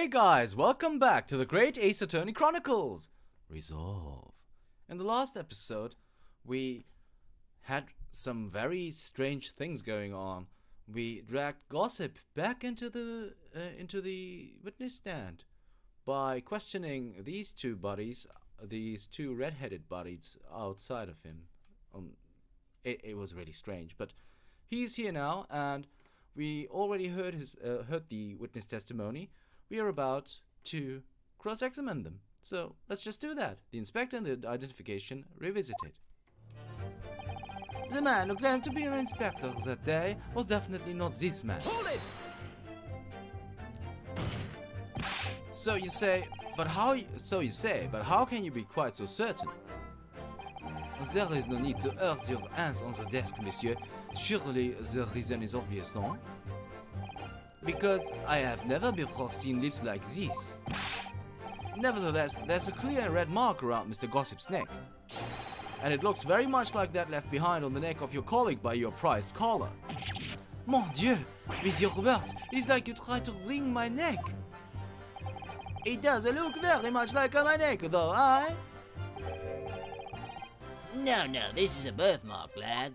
Hey guys, welcome back to the Great Ace Attorney Chronicles. Resolve. In the last episode, we had some very strange things going on. We dragged Gossip back into the witness stand by questioning these two buddies, these two red-headed buddies outside of him. It was really strange, but he's here now, and we already heard the witness testimony. We are about to cross-examine them. So let's just do that. The inspector and the identification revisited. The man who claimed to be an inspector that day was definitely not this man. Hold it! So you say, but how can you be quite so certain? There is no need to hurt your hands on the desk, monsieur. Surely the reason is obvious, no? Because I have never before seen lips like this. Nevertheless, there's a clear red mark around Mr. Gossip's neck. And it looks very much like that left behind on the neck of your colleague by your prized collar. Mon Dieu, with your words, it is like you try to wring my neck. It does look very much like my neck, though, aye? No, this is a birthmark, lad.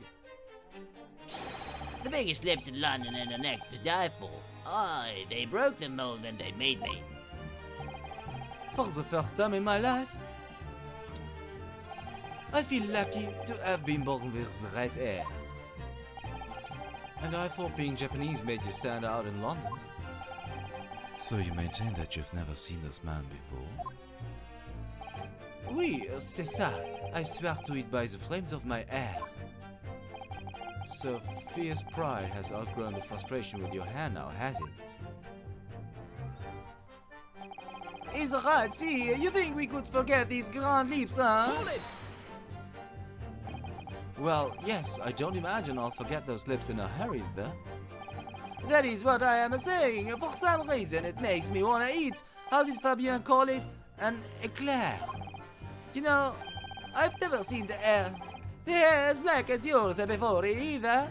The biggest lips in London and a neck to die for. Aye, they broke the mold when they made me. For the first time in my life, I feel lucky to have been born with the right hair. And I thought being Japanese made you stand out in London. So you maintain that you've never seen this man before? Oui, c'est ça. I swear to it by the flames of my hair. So fierce pride has outgrown the frustration with your hair now, has it? Is right, see, you think we could forget these grand leaps, huh? Hold it! Well, yes, I don't imagine I'll forget those lips in a hurry, though. That is what I am saying. For some reason, it makes me want to eat. How did Fabien call it? An eclair. You know, I've never seen the hair as black as yours before either.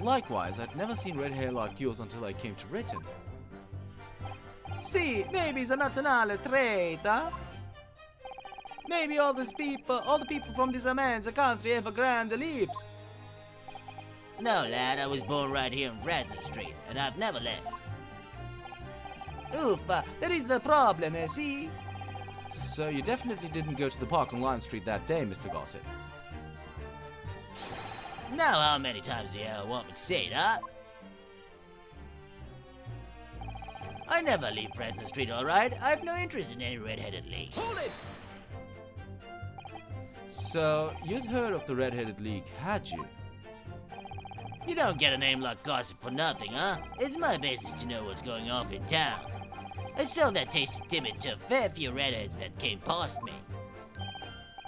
Likewise, I'd never seen red hair like yours until I came to Britain. See, maybe it's a national trait, huh? Maybe all the people from this immense country have a grand lips. No, lad, I was born right here in Fresno Street, and I've never left. Oof, that is the problem, see? So you definitely didn't go to the park on Lime Street that day, Mr. Gossip. Now how many times do you want me to say that? I never leave Fresno Street, alright? I have no interest in any red-headed league. Hold it! So, you'd heard of the Red-Headed League, had you? You don't get a name like Gossip for nothing, huh? It's my business to know what's going off in town. I sold that tasty tippet to a fair few redheads that came past me.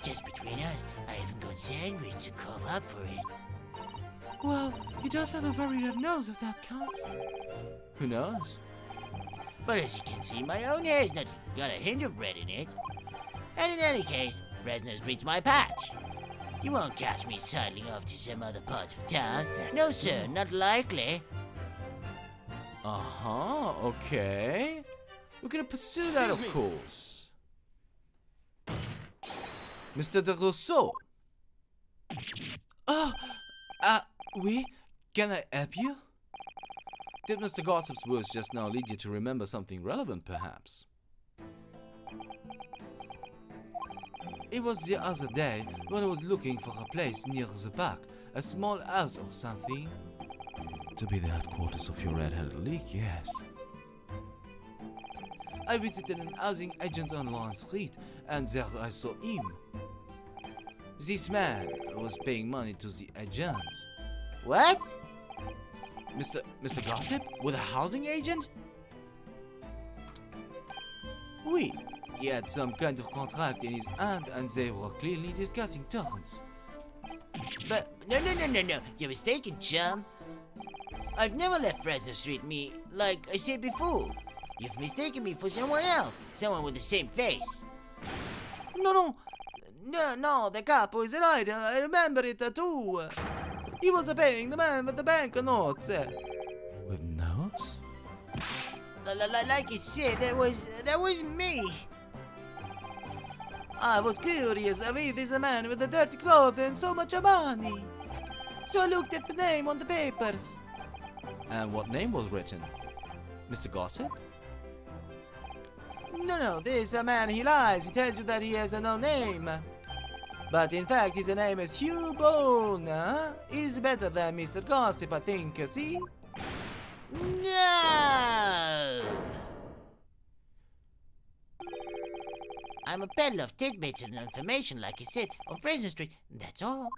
Just between us, I even got sandwich to cover up for it. Well, he does have a very red nose if that counts. Who knows? But as you can see, my own hair's not got a hint of red in it. And in any case, Fresno Street's my patch. You won't catch me sidling off to some other part of town. No, sir, not likely. Uh-huh, okay. We're gonna pursue that, of course. Mr. de Rousseau. Oui, can I help you? Did Mr. Gossip's words just now lead you to remember something relevant, perhaps? It was the other day when I was looking for a place near the park, a small house or something. To be the headquarters of your Red-Headed League, yes. I visited an housing agent on Lime Street, and there I saw him. This man was paying money to the agent. What? Mr. Gossip? With a housing agent? Oui. He had some kind of contract in his hand, and they were clearly discussing terms. But, no. You're mistaken, chum. I've never left Fresno Street, like I said before. You've mistaken me for someone else, someone with the same face. No, the capo is right. I remember it too. He was paying the man with the banknotes. With notes? Like you said, that was me. I was curious if there's a man with the dirty clothes and so much money. So I looked at the name on the papers. And what name was written? Mr. Gossip? No, there's a man, he lies. He tells you that he has no name. But in fact, his name is Hugh Bone. He's better than Mr. Gossip, I think, see? No! I'm a peddler of tidbits and information, like I said, on Fraser Street, that's all.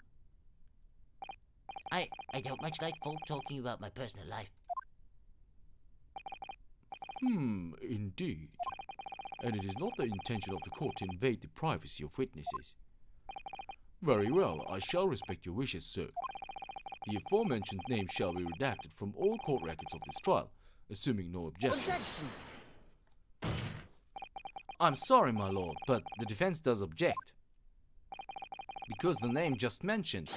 I don't much like folk talking about my personal life. Indeed. And it is not the intention of the court to invade the privacy of witnesses. Very well, I shall respect your wishes, sir. The aforementioned name shall be redacted from all court records of this trial, assuming no objection. I'm sorry, my lord, but the defense does object. Because the name just mentioned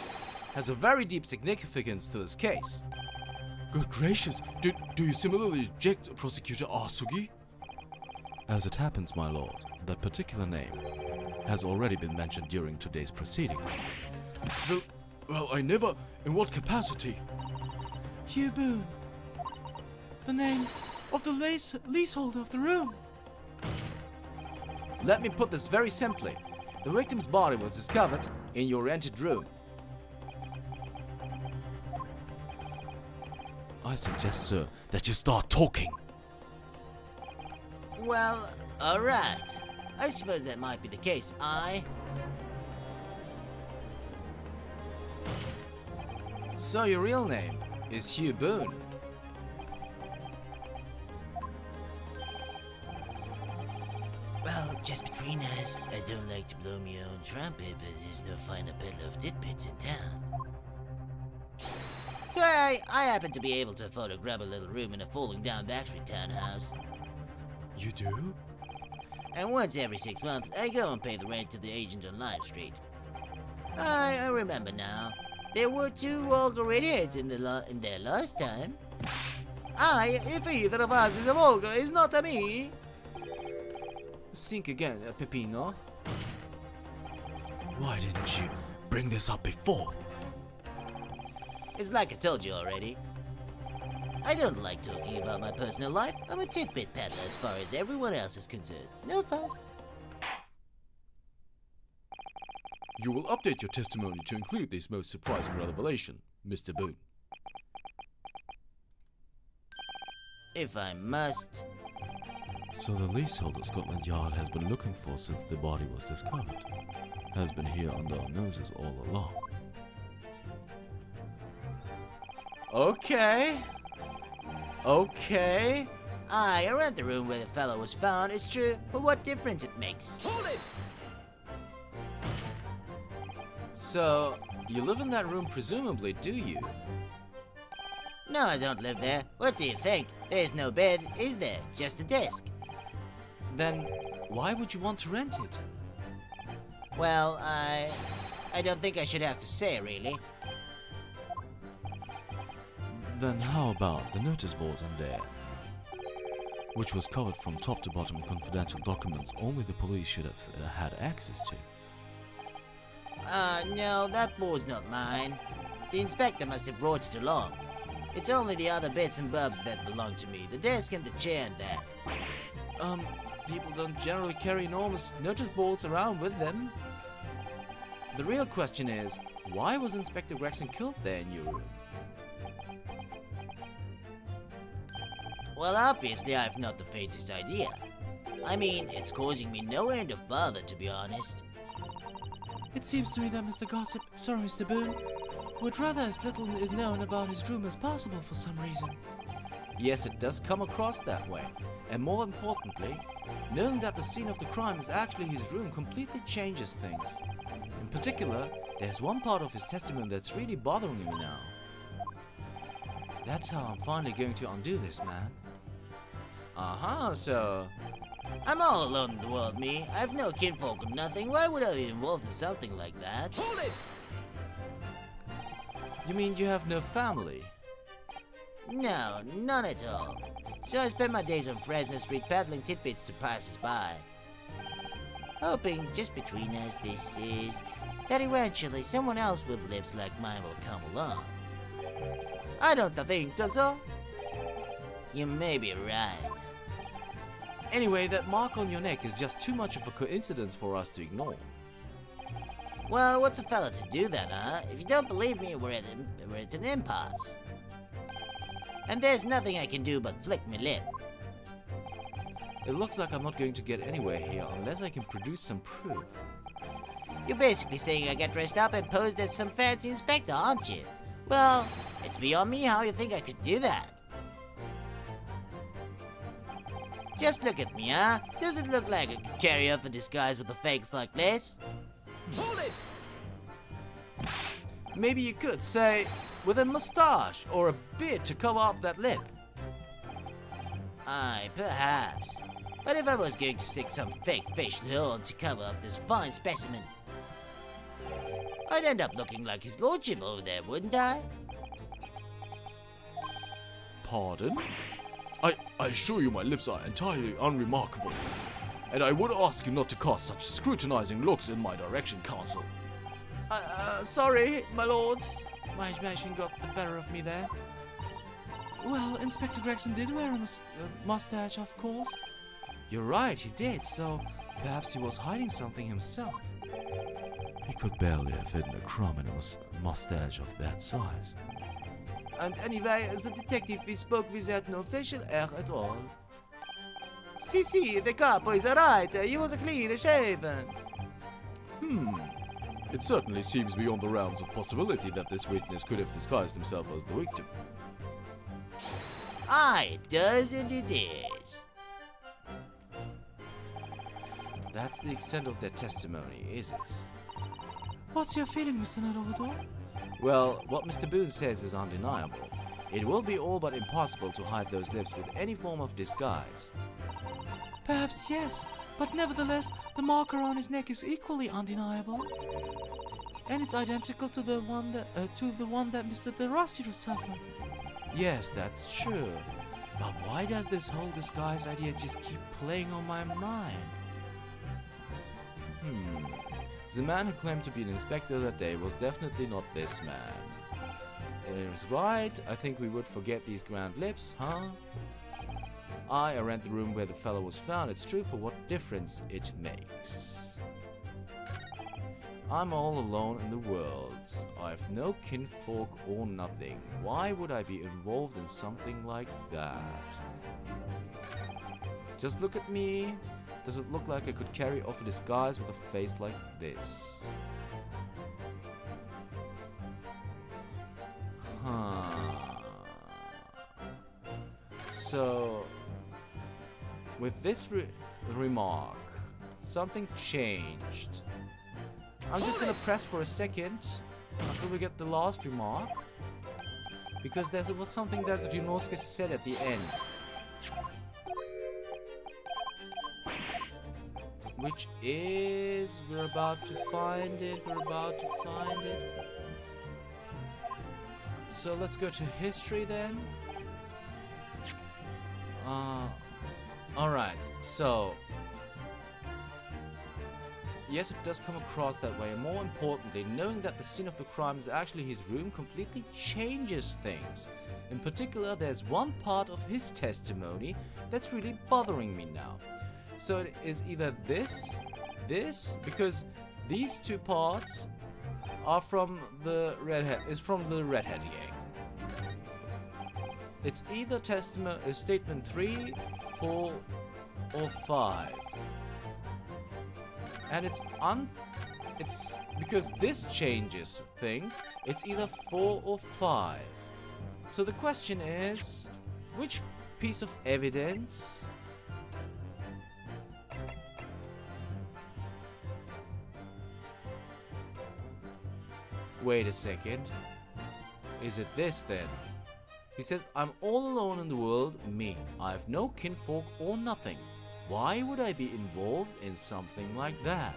has a very deep significance to this case. Good gracious, do you similarly object, Prosecutor Asugi? As it happens, my lord, that particular name has already been mentioned during today's proceedings. Well, I never... In what capacity? Hugh Boone. The name of the leaseholder of the room. Let me put this very simply. The victim's body was discovered in your rented room. I suggest, sir, that you start talking. Well, alright. I suppose that might be the case. So your real name is Hugh Boone. Well, just between us, I don't like to blow my own trumpet, but there's no finer peddler of tidbits in town. So I happen to be able to afford to grab a little room in a falling down backstreet townhouse. You do? And once every 6 months, I go and pay the rent to the agent on Lime Street. I remember now. There were 2 vulgar redheads in there last time. If either of us is a vulgar, it's not a me. Think again, Peppino. Why didn't you bring this up before? It's like I told you already. I don't like talking about my personal life. I'm a tidbit peddler as far as everyone else is concerned. No fuss. You will update your testimony to include this most surprising revelation, Mr. Boone. If I must. So the leaseholder Scotland Yard has been looking for since the body was discovered. Has been here under our noses all along. Okay. I rent the room where the fellow was found, it's true, but what difference it makes? Hold it! So, you live in that room presumably, do you? No, I don't live there. What do you think? There's no bed, is there? Just a desk. Then, why would you want to rent it? Well, I don't think I should have to say, really. Then how about the notice board in there? Which was covered from top to bottom with confidential documents only the police should have had access to. No, that board's not mine. The inspector must have brought it along. It's only the other bits and bobs that belong to me. The desk and the chair and that. People don't generally carry enormous notice boards around with them. The real question is, why was Inspector Gregson killed there in your room? Well, obviously I've not the faintest idea. I mean, it's causing me no end of bother, to be honest. It seems to me that Mr. Gossip, sorry Mr. Boone, would rather as little is known about his room as possible for some reason. Yes, it does come across that way. And more importantly, knowing that the scene of the crime is actually his room completely changes things. In particular, there's one part of his testimony that's really bothering me now. That's how I'm finally going to undo this, man. So... I'm all alone in the world, me. I've no kinfolk or nothing. Why would I be involved in something like that? Hold it! You mean you have no family? No, none at all. So I spend my days on Fresno Street peddling tidbits to passers-by. Hoping, just between us, this is, that eventually someone else with lips like mine will come along. I don't think so. You may be right. Anyway, that mark on your neck is just too much of a coincidence for us to ignore. Well, what's a fella to do then, huh? If you don't believe me, we're at an impasse. And there's nothing I can do but flick my lip. It looks like I'm not going to get anywhere here unless I can produce some proof. You're basically saying I got dressed up and posed as some fancy inspector, aren't you? Well, it's beyond me how you think I could do that. Just look at me, huh? Does it look like I could carry off a disguise with a face like this? Hold it! Maybe you could say, with a mustache or a beard to cover up that lip. Aye, perhaps. But if I was going to stick some fake facial hair on to cover up this fine specimen, I'd end up looking like his lordship over there, wouldn't I? Pardon? I assure you my lips are entirely unremarkable. And I would ask you not to cast such scrutinizing looks in my direction, Counsel. Sorry, my lords. My imagination got the better of me there. Well, Inspector Gregson did wear a mustache, of course. You're right, he did, so perhaps he was hiding something himself. He could barely have hidden a crumb in a mustache of that size. And anyway, as a detective, we spoke without no facial hair at all. Si, the capo is right. He was clean shaven. It certainly seems beyond the realms of possibility that this witness could have disguised himself as the victim. Aye, it does and it is. That's the extent of their testimony, is it? What's your feeling, Mr. Naruto? Well, what Mr. Boone says is undeniable. It will be all but impossible to hide those lips with any form of disguise. Perhaps yes, but nevertheless, the marker on his neck is equally undeniable. And it's identical to the one that Mr. DeRossio suffered. Yes, that's true. But why does this whole disguise idea just keep playing on my mind? The man who claimed to be an inspector that day was definitely not this man. It was right, I think we would forget these grand lips, huh? I rent the room where the fellow was found, it's true, for what difference it makes. I'm all alone in the world. I have no kinfolk or nothing. Why would I be involved in something like that? Just look at me. Does it look like I could carry off a disguise with a face like this? So, with this remark, something changed. I'm just gonna press for a second until we get the last remark, because there was something that Ryunosuke said at the end, which is, we're about to find it. So let's go to history then. Alright, so yes, it does come across that way. And more importantly, knowing that the scene of the crime is actually his room completely changes things. In particular, there's one part of his testimony that's really bothering me now. So it is either this, because these two parts are from the redhead gang. It's either statement 3, 4, or 5. And it's because this changes things, it's either 4 or 5. So the question is, which piece of evidence wait a second, is it this then? He says, I'm all alone in the world, me. I have no kinfolk or nothing. Why would I be involved in something like that?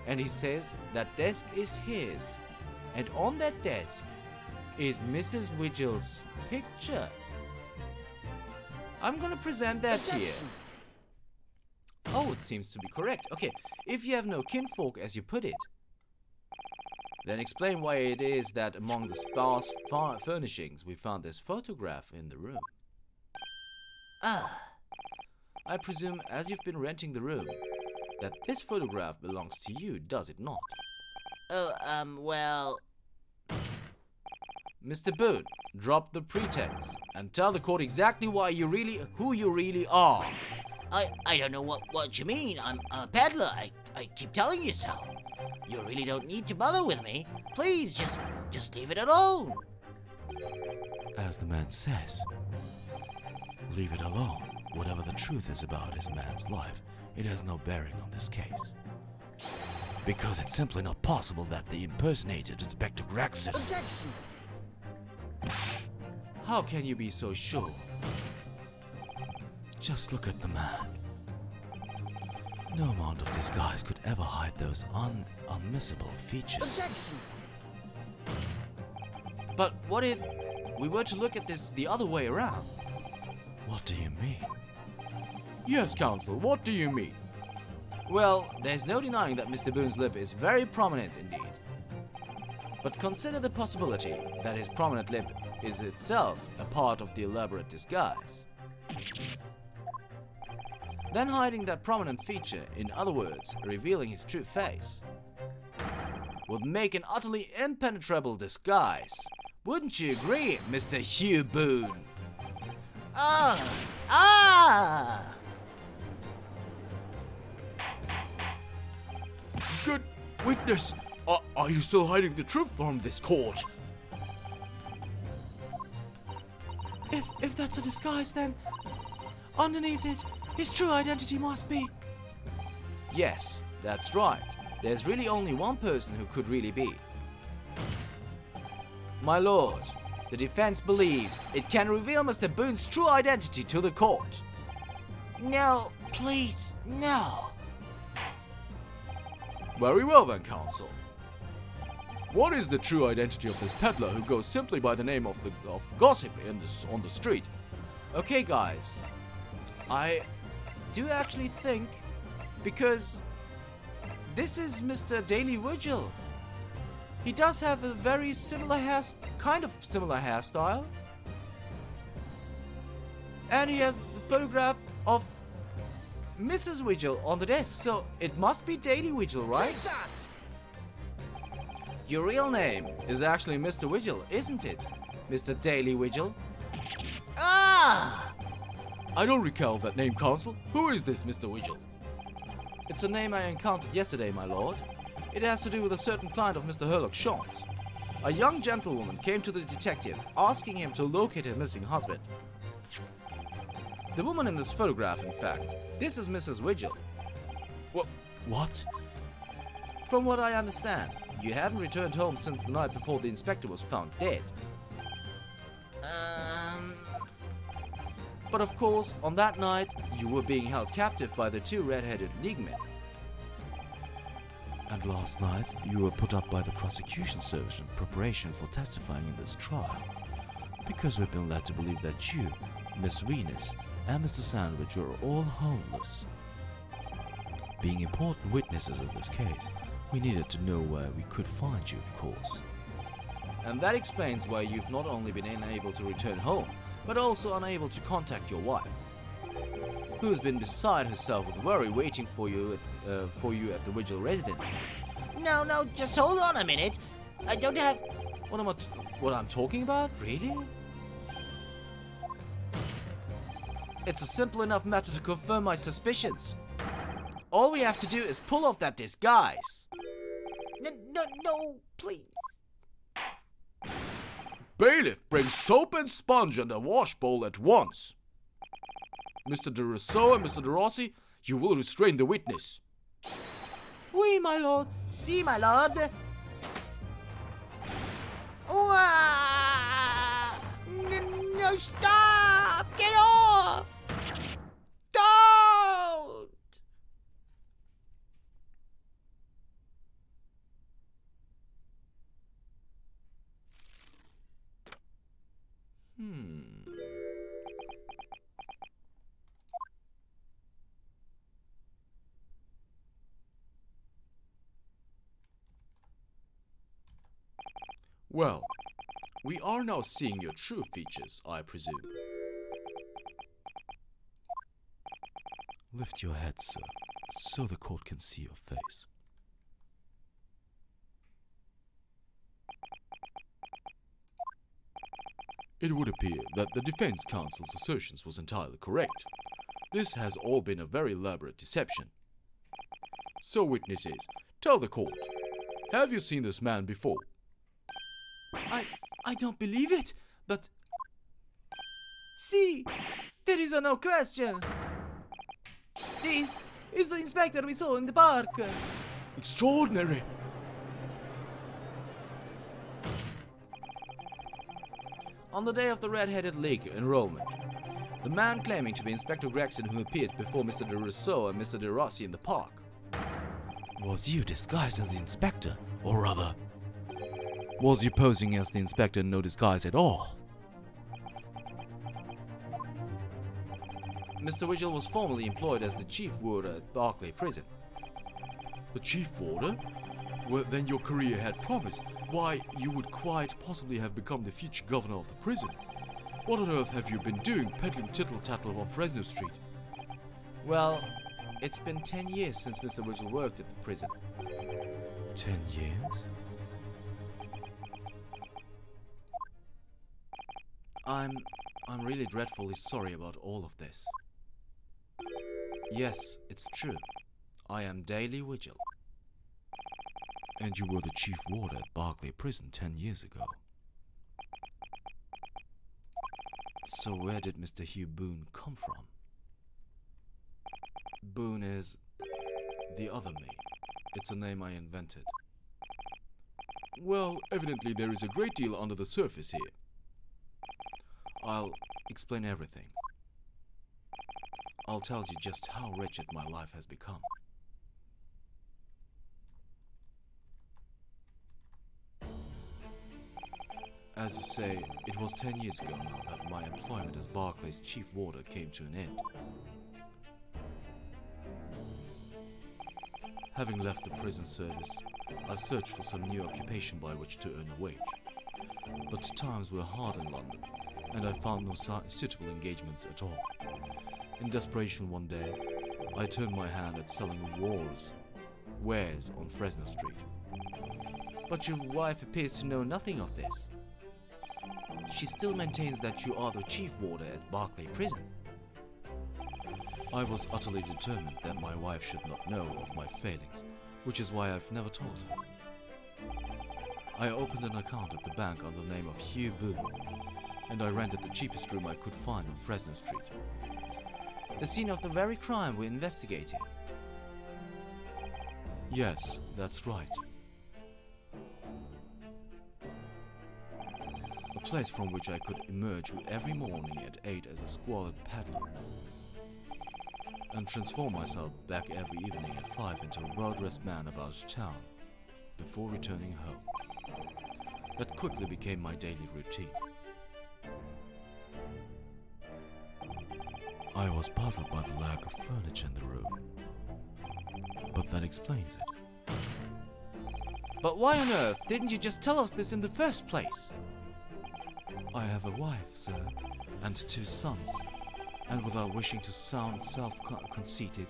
And he says that desk is his. And on that desk is Mrs. Vigil's picture. I'm gonna present that here. Oh, it seems to be correct. Okay, if you have no kinfolk, as you put it, then explain why it is that among the sparse furnishings we found this photograph in the room. Ah, I presume, as you've been renting the room, that this photograph belongs to you, does it not? well, Mr. Boone, drop the pretense and tell the court exactly who you really are. I don't know what you mean. I'm a peddler. I keep telling you so. You really don't need to bother with me. Please, just leave it alone. As the man says, leave it alone. Whatever the truth is about his man's life, it has no bearing on this case. Because it's simply not possible that the impersonated Inspector Gregson... Objection. How can you be so sure? Just look at the man. No amount of disguise could ever hide those unmissable features. Objection. But what if we were to look at this the other way around? What do you mean? Yes, counsel, what do you mean? Well, there's no denying that Mr. Boone's lip is very prominent indeed. But consider the possibility that his prominent lip is itself a part of the elaborate disguise. Then hiding that prominent feature, in other words, revealing his true face, would make an utterly impenetrable disguise. Wouldn't you agree, Mr. Hugh Boone? Ah! Good witness! Are you still hiding the truth from this court? If that's a disguise, then underneath it, his true identity must be. Yes, that's right. There's really only one person who could really be. My lord, the defense believes it can reveal Mr. Boone's true identity to the court. No, please, no. Very well then, counsel. What is the true identity of this peddler who goes simply by the name of gossip on the street? Okay, guys. I do actually think, because this is Mr. Daily Vigil. He does have a very similar similar hairstyle. And he has the photograph of Mrs. Vigil on the desk, so it must be Daily Vigil, right? Your real name is actually Mr. Vigil, isn't it? Mr. Daily Vigil? Ah! I don't recall that name, counsel. Who is this Mr. Vigil? It's a name I encountered yesterday, my lord. It has to do with a certain client of Mr. Herlock Shaw's. A young gentlewoman came to the detective, asking him to locate her missing husband. The woman in this photograph, in fact, this is Mrs. Vigil. What? From what I understand, you haven't returned home since the night before the inspector was found dead. But of course, on that night, you were being held captive by the two red-headed leaguemen. And last night, you were put up by the prosecution service in preparation for testifying in this trial. Because we've been led to believe that you, Miss Venus, and Mr. Sandwich were all homeless. Being important witnesses in this case, we needed to know where we could find you, of course. And that explains why you've not only been unable to return home, but also unable to contact your wife, who's been beside herself with worry waiting for you at the Vigil residence. No, just hold on a minute. I don't have... What I'm talking about? Really? It's a simple enough matter to confirm my suspicions. All we have to do is pull off that disguise. No, please. Bailiff, bring soap and sponge and a wash bowl at once. Mr. de Rousseau and Mr. de Rossi, you will restrain the witness. Oui, my lord. See, my lord. Wah! No, stop! Get off! Don't! Well, we are now seeing your true features, I presume. Lift your head, sir, so the court can see your face. It would appear that the defense counsel's assertions was entirely correct. This has all been a very elaborate deception. So, witnesses, tell the court, have you seen this man before? I don't believe it, but... See, there is no question. This is the inspector we saw in the park. Extraordinary! On the day of the Red-Headed League enrollment, the man claiming to be Inspector Gregson who appeared before Mr. de Rousseau and Mr. de Rossi in the park. Was you disguised as the inspector, or rather, was you posing as the inspector in no disguise at all? Mr. Vigil was formerly employed as the chief warder at Barclay Prison. The chief warder? Well, then your career had promise. Why, you would quite possibly have become the future governor of the prison. What on earth have you been doing peddling tittle-tattle on Fresno Street? Well, it's been 10 years since Mr. Vigil worked at the prison. 10 years? I'm really dreadfully sorry about all of this. Yes, it's true. I am Daily Vigil. And you were the chief warder at Barclay Prison 10 years ago. So where did Mr. Hugh Boone come from? Boone is the other me. It's a name I invented. Well, evidently there is a great deal under the surface here. I'll explain everything. I'll tell you just how wretched my life has become. As I say, it was 10 years ago now that my employment as Barclay's chief warder came to an end. Having left the prison service, I searched for some new occupation by which to earn a wage. But times were hard in London, and I found no suitable engagements at all. In desperation one day, I turned my hand at selling wares on Fresno Street. But your wife appears to know nothing of this. She still maintains that you are the chief warder at Barclay Prison. I was utterly determined that my wife should not know of my failings, which is why I've never told her. I opened an account at the bank under the name of Hugh Boone, and I rented the cheapest room I could find on Fresno Street. The scene of the very crime we're investigating. Yes, that's right. A place from which I could emerge every morning at 8 as a squalid peddler, and transform myself back every evening at 5 into a well-dressed man about town, before returning home. That quickly became my daily routine. I was puzzled by the lack of furniture in the room, but that explains it. But why on earth didn't you just tell us this in the first place? I have a wife, sir, and 2 sons, and without wishing to sound self-conceited,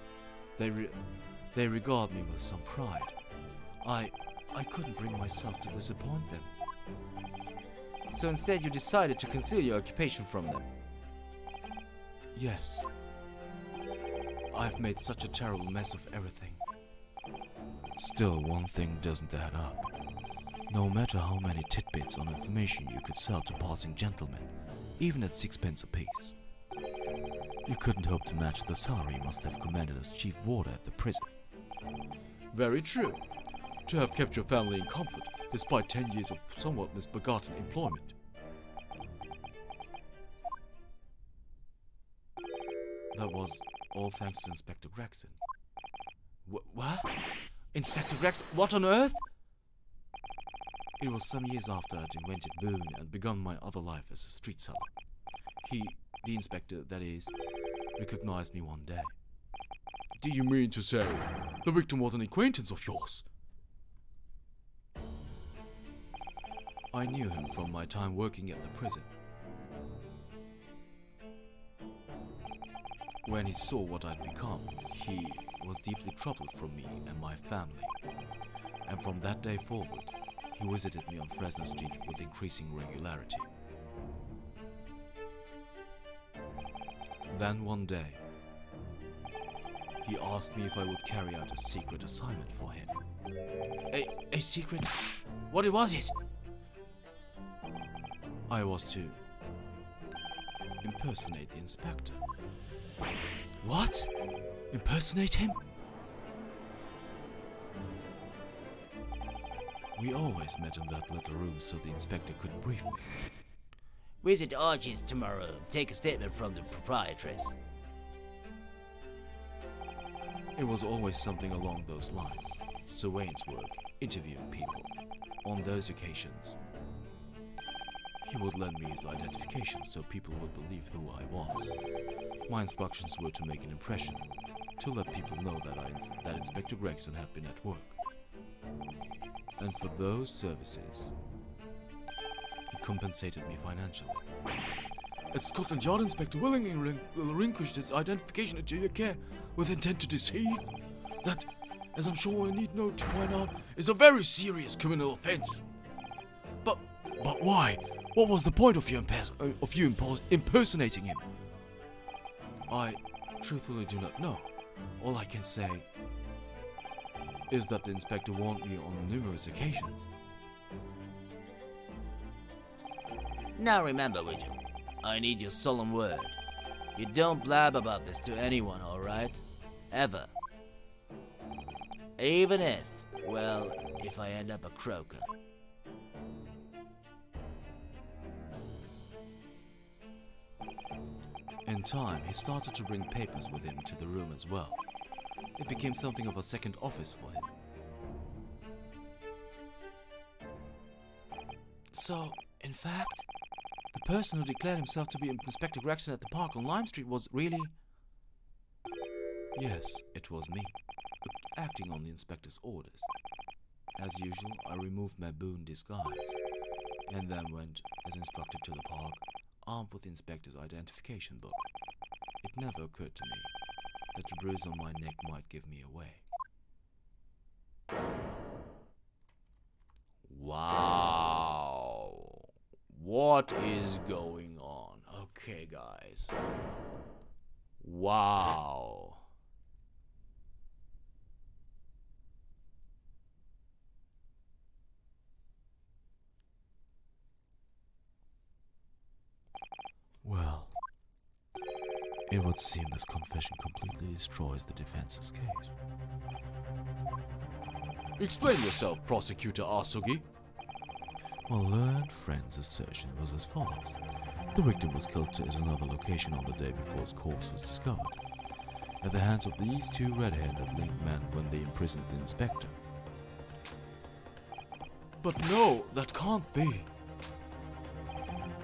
they regard me with some pride. I couldn't bring myself to disappoint them. So instead you decided to conceal your occupation from them? Yes. I've made such a terrible mess of everything. Still, one thing doesn't add up. No matter how many tidbits on information you could sell to passing gentlemen, even at 6p apiece, you couldn't hope to match the salary you must have commanded as chief warder at the prison. Very true. To have kept your family in comfort, despite 10 years of somewhat misbegotten employment. That was all thanks to Inspector Gregson. What? Inspector Gregson? What on earth? It was some years after I'd invented Boone and begun my other life as a street seller. He, the inspector, that is, recognized me one day. Do you mean to say the victim was an acquaintance of yours? I knew him from my time working at the prison. When he saw what I'd become, he was deeply troubled for me and my family. And from that day forward, he visited me on Fresno Street with increasing regularity. Then one day, he asked me if I would carry out a secret assignment for him. A secret? What was it? I was to impersonate the inspector. What? Impersonate him? We always met in that little room so the inspector could brief me. Visit Archie's tomorrow. Take a statement from the proprietress. It was always something along those lines. Surveillance work, interviewing people. On those occasions, he would lend me his identification so people would believe who I was. My instructions were to make an impression, to let people know that Inspector Gregson had been at work. And for those services, he compensated me financially. At Scotland Yard, Inspector willingly relinquished his identification into your care with intent to deceive. That, as I'm sure I need not to point out, is a very serious criminal offense. But why? What was the point of you impersonating him? I truthfully do not know. All I can say is that the inspector warned me on numerous occasions. Now remember, Vigil, I need your solemn word. You don't blab about this to anyone, alright? Ever. Even if I end up a croaker. In time, he started to bring papers with him to the room as well. It became something of a second office for him. So, in fact, the person who declared himself to be Inspector Gregson at the park on Lime Street was really... Yes, it was me, acting on the inspector's orders. As usual, I removed my boon disguise, and then went, as instructed, to the park, armed with the inspector's identification book. It never occurred to me that the bruise on my neck might give me away. Wow. What is going on? Okay, guys. Wow. Well, it would seem this confession completely destroys the defense's case. Explain yourself, Prosecutor Asugi. My learned friend's assertion was as follows. The victim was killed at another location on the day before his corpse was discovered, at the hands of these two red-handed linked men when they imprisoned the inspector. But no, that can't be.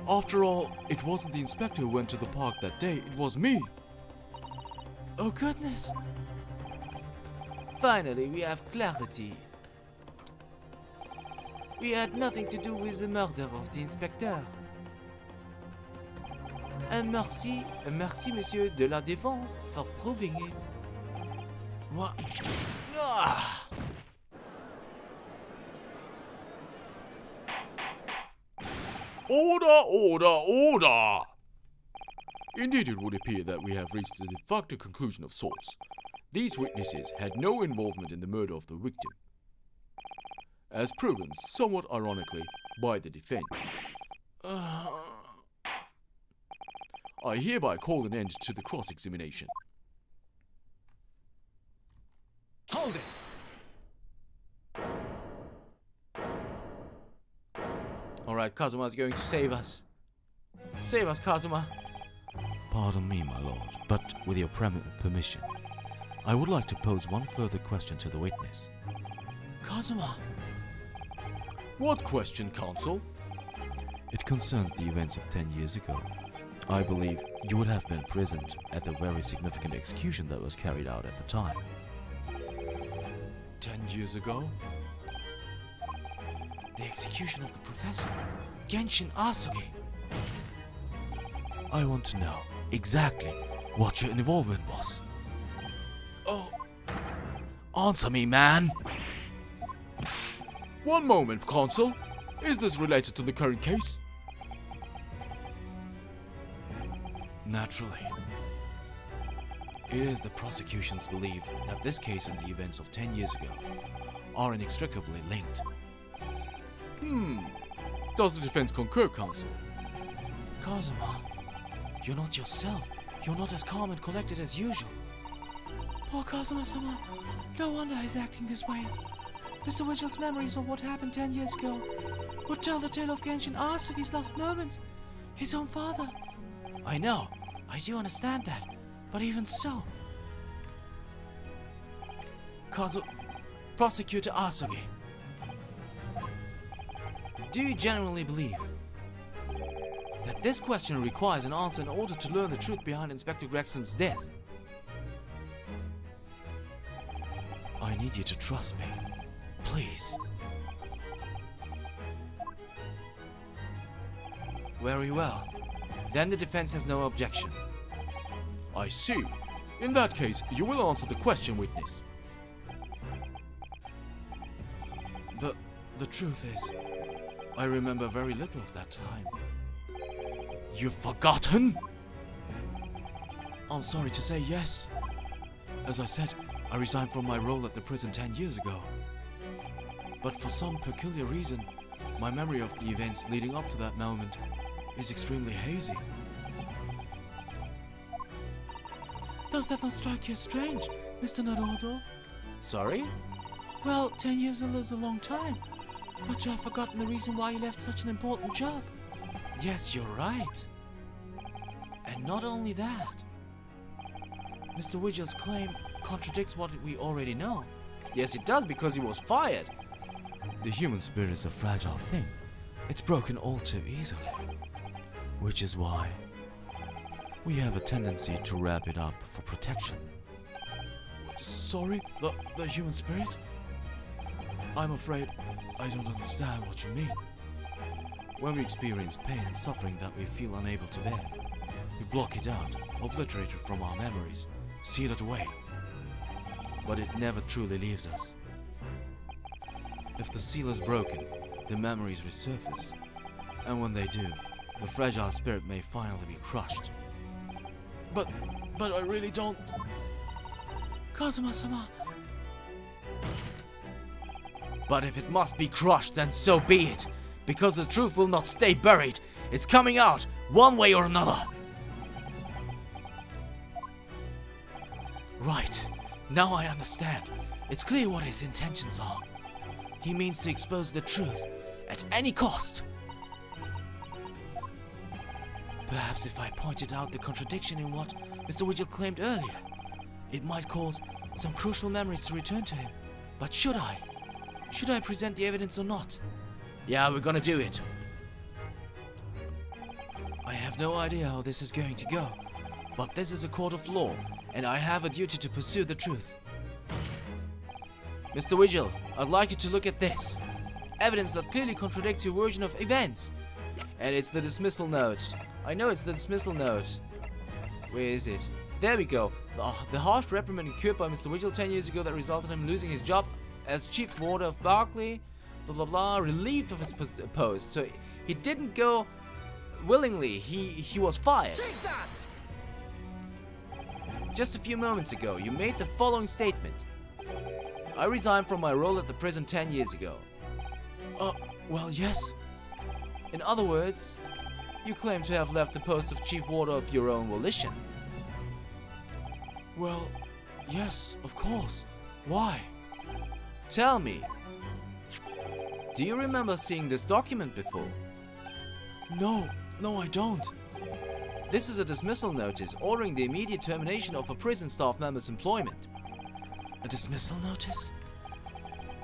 After all, it wasn't the inspector who went to the park that day, it was me. Oh goodness. Finally, we have clarity. We had nothing to do with the murder of the inspector. And merci, monsieur de la défense, for proving it. What? Ah! Order, order, order! Indeed, it would appear that we have reached a de facto conclusion of sorts. These witnesses had no involvement in the murder of the victim, as proven, somewhat ironically, by the defense. I hereby call an end to the cross-examination. Hold it! Alright, Kazuma is going to save us. Save us, Kazuma. Pardon me, my lord, but with your permission, I would like to pose one further question to the witness. Kazuma! What question, counsel? It concerns the events of 10 years ago. I believe you would have been present at the very significant execution that was carried out at the time. 10 years ago? The execution of the professor, Genshin Asugi. I want to know exactly what your involvement was. Oh, Answer me, man! one moment, Consul. Is this related to the current case? Naturally. It is the prosecution's belief that this case and the events of 10 years ago are inextricably linked. Does the defense concur, Counsel? Kazuma, you're not yourself. You're not as calm and collected as usual. Poor Kazuma-sama. No wonder he's acting this way. Mr. Vigil's memories of what happened 10 years ago would tell the tale of Genshin Asugi's lost moments. His own father. I know. I do understand that. But even so... Prosecutor Asugi. Do you genuinely believe that this question requires an answer in order to learn the truth behind Inspector Gregson's death? I need you to trust me. Please. Very well. Then the defense has no objection. I see. In that case, you will answer the question, witness. The truth is, I remember very little of that time. You've forgotten? I'm sorry to say yes. As I said, I resigned from my role at the prison 10 years ago. But for some peculiar reason, my memory of the events leading up to that moment is extremely hazy. Does that not strike you as strange, Mr. Naruto? Sorry? Well, 10 years is a long time. But you have forgotten the reason why you left such an important job. Yes, you're right. And not only that. Mr. Vigil's claim contradicts what we already know. Yes, it does, because he was fired. The human spirit is a fragile thing. It's broken all too easily. Which is why we have a tendency to wrap it up for protection. Sorry? The human spirit? I'm afraid I don't understand what you mean. When we experience pain and suffering that we feel unable to bear, we block it out, obliterate it from our memories, seal it away. But it never truly leaves us. If the seal is broken, the memories resurface. And when they do, the fragile spirit may finally be crushed. But I really don't... Kazuma-sama. But if it must be crushed, then so be it. Because the truth will not stay buried. It's coming out, one way or another. Right. Now I understand. It's clear what his intentions are. He means to expose the truth at any cost. Perhaps if I pointed out the contradiction in what Mr. Vigil claimed earlier, it might cause some crucial memories to return to him. But should I? Should I present the evidence or not? Yeah, we're gonna do it. I have no idea how this is going to go, but this is a court of law, and I have a duty to pursue the truth. Mr. Vigil, I'd like you to look at this. Evidence that clearly contradicts your version of events. And it's the dismissal note. I know it's the dismissal note. Where is it? There we go. The harsh reprimand incurred by Mr. Vigil 10 years ago that resulted in him losing his job as chief warder of Barclay, blah blah blah, relieved of his post. So he didn't go willingly, he was fired. Take that! Just a few moments ago, you made the following statement. I resigned from my role at the prison 10 years ago. Well, yes. In other words, you claim to have left the post of chief warder of your own volition. Well, yes, of course. Why? Tell me, do you remember seeing this document before? No, I don't. This is a dismissal notice ordering the immediate termination of a prison staff member's employment. A dismissal notice?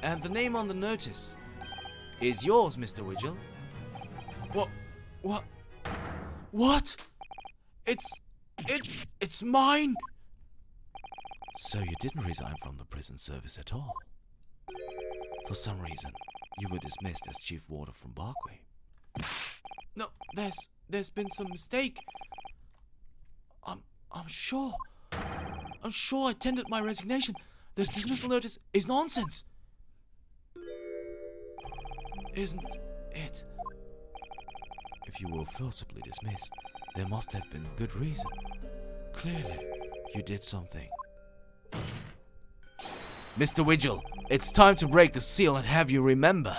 And the name on the notice is yours, Mr. Vigil. What? It's mine? So you didn't resign from the prison service at all? For some reason, you were dismissed as chief warder from Barclay. No, there's been some mistake. I'm sure I tendered my resignation. This dismissal notice is nonsense. Isn't it? If you were forcibly dismissed, there must have been good reason. Clearly, you did something. Mr. Vigil, it's time to break the seal and have you remember.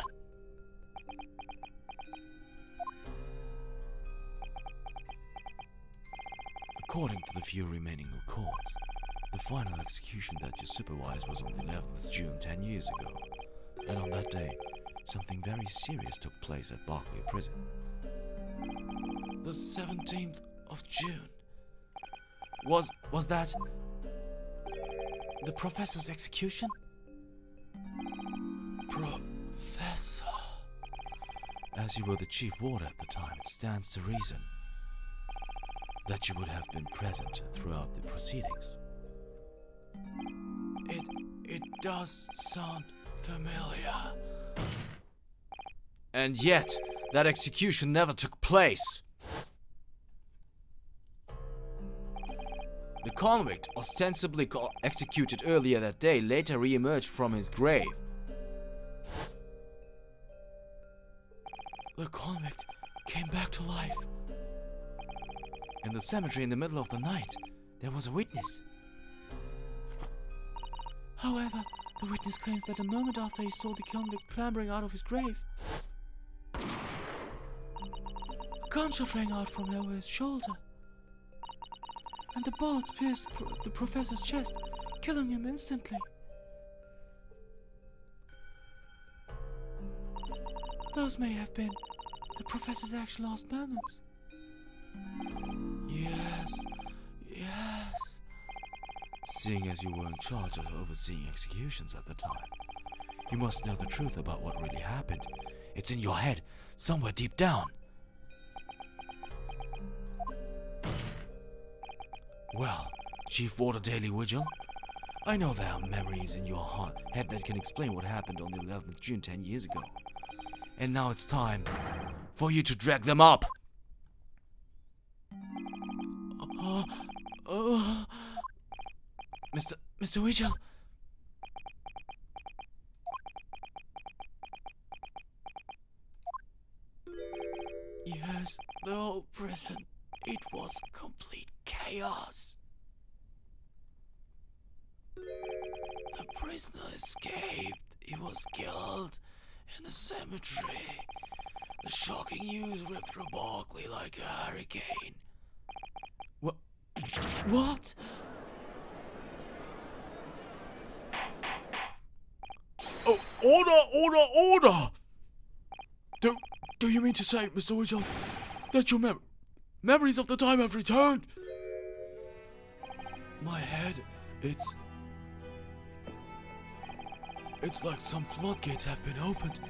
According to the few remaining records, the final execution that you supervised was on the 11th of June 10 years ago. And on that day, something very serious took place at Barclay Prison. The 17th of June. Was that the professor's execution? Professor. As you were the chief warder at the time, it stands to reason that you would have been present throughout the proceedings. It does sound familiar. And yet, that execution never took place. The convict, ostensibly executed earlier that day, later re-emerged from his grave. The convict came back to life. In the cemetery in the middle of the night, there was a witness. However, the witness claims that a moment after he saw the convict clambering out of his grave, a gunshot rang out from over his shoulder, and the bullets pierced the professor's chest, killing him instantly. Those may have been the professor's actual last moments. Yes. Seeing as you were in charge of overseeing executions at the time, you must know the truth about what really happened. It's in your head, somewhere deep down. Well, Chief Warder Daily Vigil, I know there are memories in your head that can explain what happened on the 11th of June 10 years ago. And now it's time for you to drag them up. Mr. Vigil. Yes, the whole prison. It was complete chaos. The prisoner escaped. He was killed in the cemetery. The shocking news ripped through Barclay like a hurricane. What? Oh, order! Do you mean to say, Mr. Vigil, that your memories of the time have returned? My head, it's like some floodgates have been opened.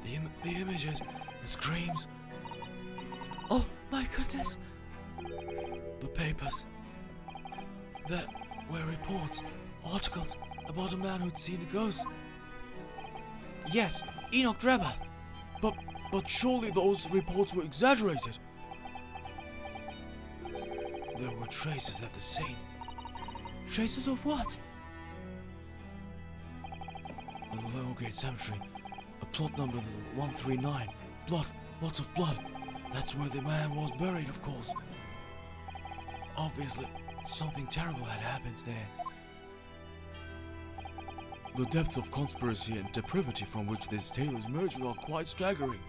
The images, the screams. Oh my goodness. The papers. There were reports, articles about a man who'd seen a ghost. Yes, Enoch Drebber. But surely those reports were exaggerated. There were traces at the scene. Traces of what? At the Longgate Cemetery, a plot number 139. Blood, lots of blood. That's where the man was buried, of course. Obviously, something terrible had happened there. The depths of conspiracy and depravity from which this tale is emerging are quite staggering.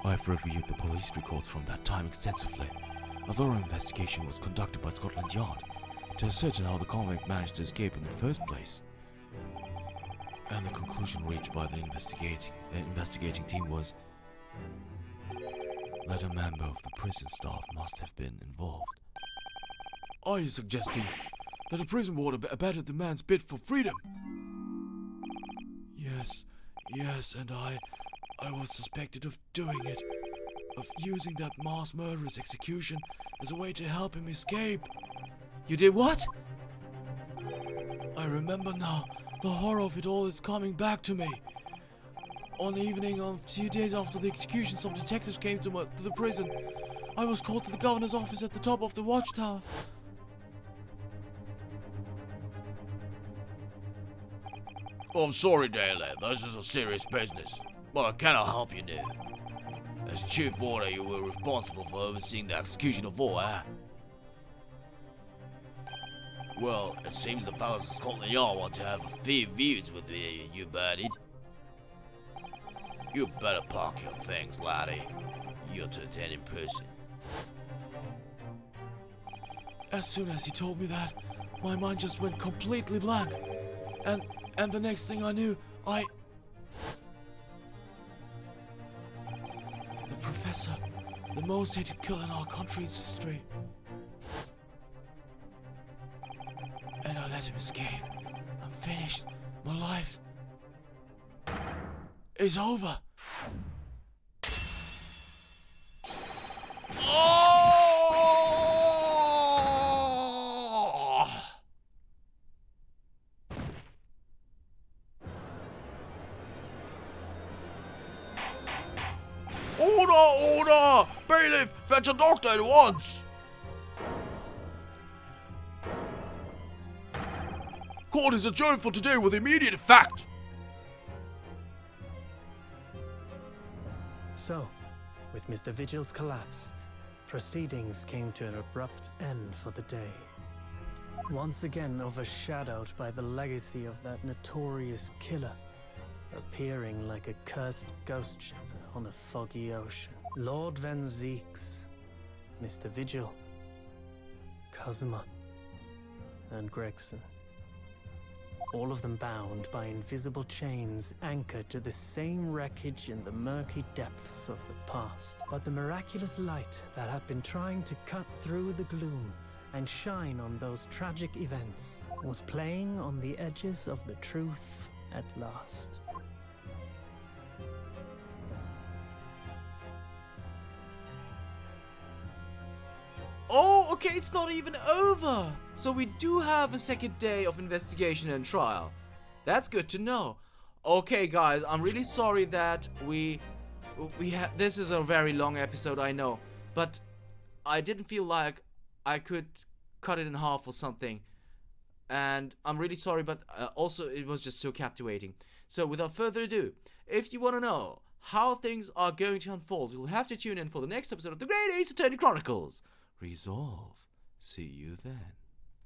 I've reviewed the police records from that time extensively. A thorough investigation was conducted by Scotland Yard to ascertain how the convict managed to escape in the first place. And the conclusion reached by the investigating team was that a member of the prison staff must have been involved. Are you suggesting that a prison warder abetted the man's bid for freedom? Yes, and I was suspected of doing it, of using that mass murderous execution as a way to help him escape. You did what? I remember now. The horror of it all is coming back to me. on the evening of 2 days after the execution, some detectives came to the prison. I was called to the governor's office at the top of the watchtower. I'm sorry, Daly. This is a serious business, but I cannot help you now. As chief warder, you were responsible for overseeing the execution of all, eh? Well, it seems the fellows at Scotland Yard want to have a few views with you, Birdie. You better pack your things, laddie. You're to attend in person. As soon as he told me that, my mind just went completely blank. And the next thing I knew, the professor, the most hated killer in our country's history. And I let him escape. I'm finished. My life is over. Order! Bailiff, fetch a doctor at once! Court is adjourned for today with immediate effect! So, with Mr. Vigil's collapse, proceedings came to an abrupt end for the day. Once again overshadowed by the legacy of that notorious killer, appearing like a cursed ghost ship on a foggy ocean. Lord Van Zeeks, Mr. Vigil, Kazuma, and Gregson. All of them bound by invisible chains anchored to the same wreckage in the murky depths of the past. But the miraculous light that had been trying to cut through the gloom and shine on those tragic events was playing on the edges of the truth at last. Oh, okay, it's not even over. So we do have a second day of investigation and trial. That's good to know. Okay, guys, I'm really sorry that we had. This is a very long episode, I know, but I didn't feel like I could cut it in half or something. And I'm really sorry, but also it was just so captivating. So without further ado, if you want to know how things are going to unfold, you'll have to tune in for the next episode of the Great Ace Attorney Chronicles. Resolve. See you then.